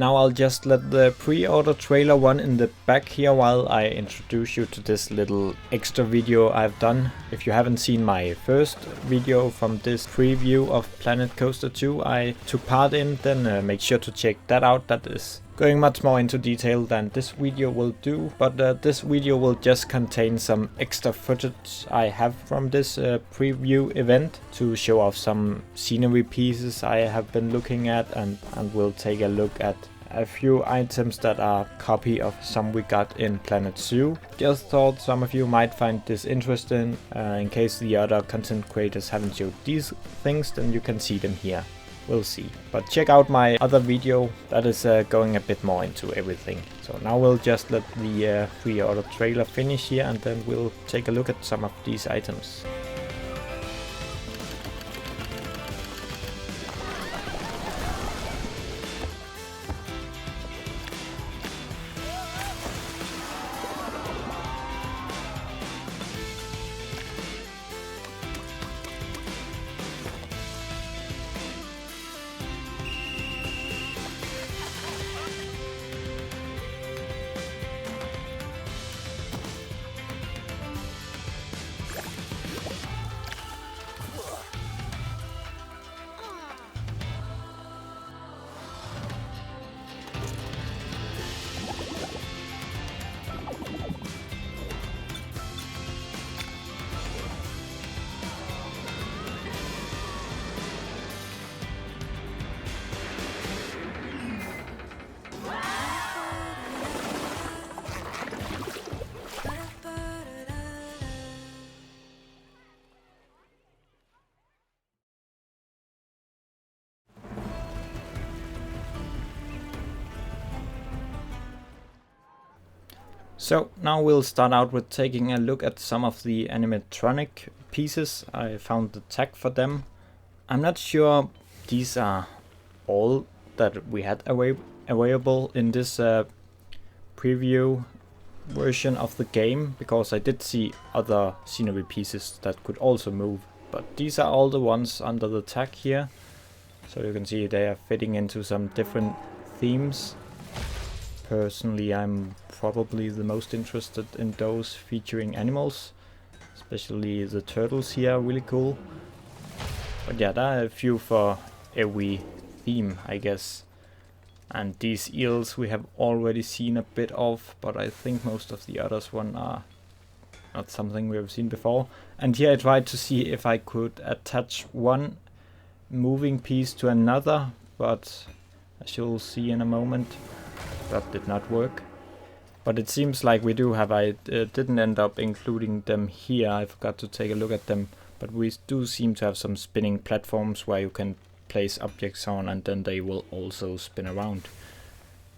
Now I'll just let the pre-order trailer run in the back here while I introduce you to this little extra video I've done. If you haven't seen my first video from this preview of Planet Coaster 2 I took part in, then make sure to check that out. That is going much more into detail than this video will do, but this video will just contain some extra footage I have from this preview event to show off some scenery pieces I have been looking at, and we'll take a look at a few items that are copy of some we got in Planet Zoo. Just thought some of you might find this interesting. In case the other content creators haven't showed these things, then you can see them here. We'll see. But check out my other video that is going a bit more into everything. So now we'll just let the pre-order trailer finish here, and then we'll take a look at some of these items. So now we'll start out with taking a look at some of the animatronic pieces. I found the tag for them. I'm not sure these are all that we had available in this preview version of the game, because I did see other scenery pieces that could also move, but these are all the ones under the tag here. So you can see they are fitting into some different themes. Personally, I'm probably the most interested in those featuring animals, especially the turtles here are really cool. But yeah, there are a few for every theme, I guess. And these eels we have already seen a bit of, but I think most of the others one are not something we have seen before. And here I tried to see if I could attach one moving piece to another, but as you'll see in a moment, that did not work. But it seems like we do have, I didn't end up including them here, I forgot to take a look at them, but we do seem to have some spinning platforms where you can place objects on and then they will also spin around.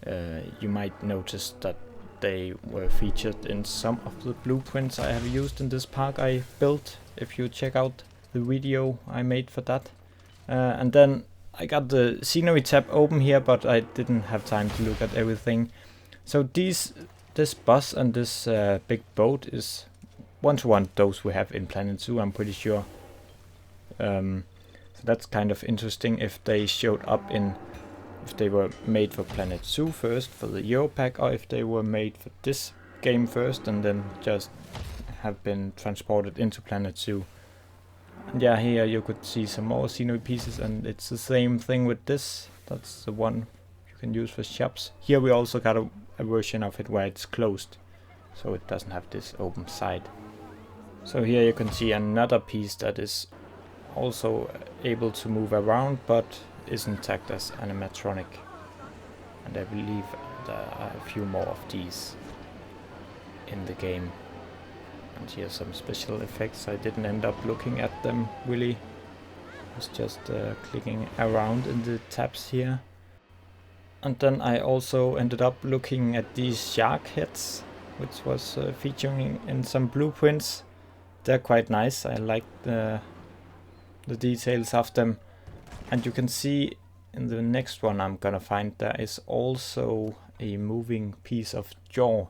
You might notice that they were featured in some of the blueprints I have used in this park I built, if you check out the video I made for that. And then I got the scenery tab open here, but I didn't have time to look at everything. So this bus and this big boat is one-to-one those we have in Planet Zoo, I'm pretty sure. So that's kind of interesting if they showed up in, if they were made for Planet Zoo first for the Euro pack, or if they were made for this game first and then just have been transported into Planet Zoo. And yeah, here you could see some more scenery pieces, and it's the same thing with this. That's the one you can use for shops. Here we also got a version of it where it's closed, so it doesn't have this open side. So here you can see another piece that is also able to move around but isn't tagged as animatronic. And I believe there are a few more of these in the game. And here's some special effects. I didn't end up looking at them really. I was just clicking around in the tabs here. And then I also ended up looking at these shark heads, which was featuring in some blueprints. They're quite nice. I like the details of them. And you can see in the next one I'm gonna find there is also a moving piece of jaw.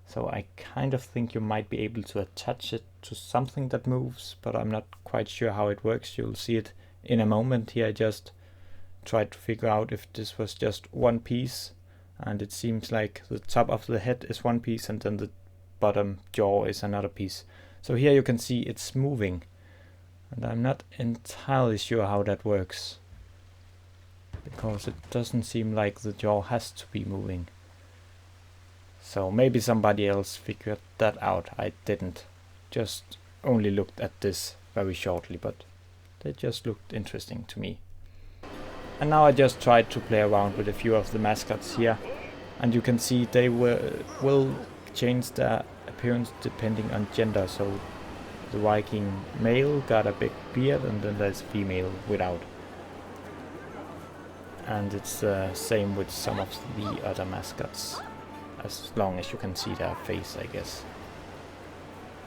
So I kind of think you might be able to attach it to something that moves, but I'm not quite sure how it works. You'll see it in a moment. Here I just tried to figure out if this was just one piece, and it seems like the top of the head is one piece and then the bottom jaw is another piece. So here you can see it's moving, and I'm not entirely sure how that works, because it doesn't seem like the jaw has to be moving. So maybe somebody else figured that out. I didn't. Just only looked at this very shortly, but they just looked interesting to me. And now I just tried to play around with a few of the mascots here, and you can see they will change their appearance depending on gender. So the Viking male got a big beard, and then there's female without. And it's the same with some of the other mascots, as long as you can see their face, I guess.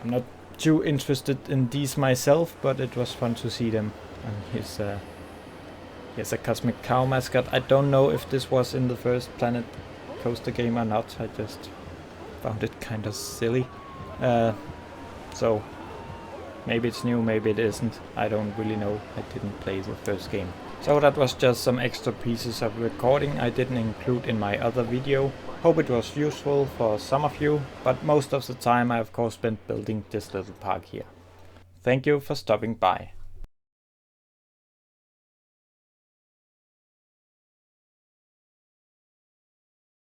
I'm not too interested in these myself, but it was fun to see them. And here's a Cosmic Cow mascot. I don't know if this was in the first Planet Coaster game or not. I just found it kind of silly. So maybe it's new, maybe it isn't. I don't really know. I didn't play the first game. So that was just some extra pieces of recording I didn't include in my other video. Hope it was useful for some of you, but most of the time I of course spent building this little park here. Thank you for stopping by.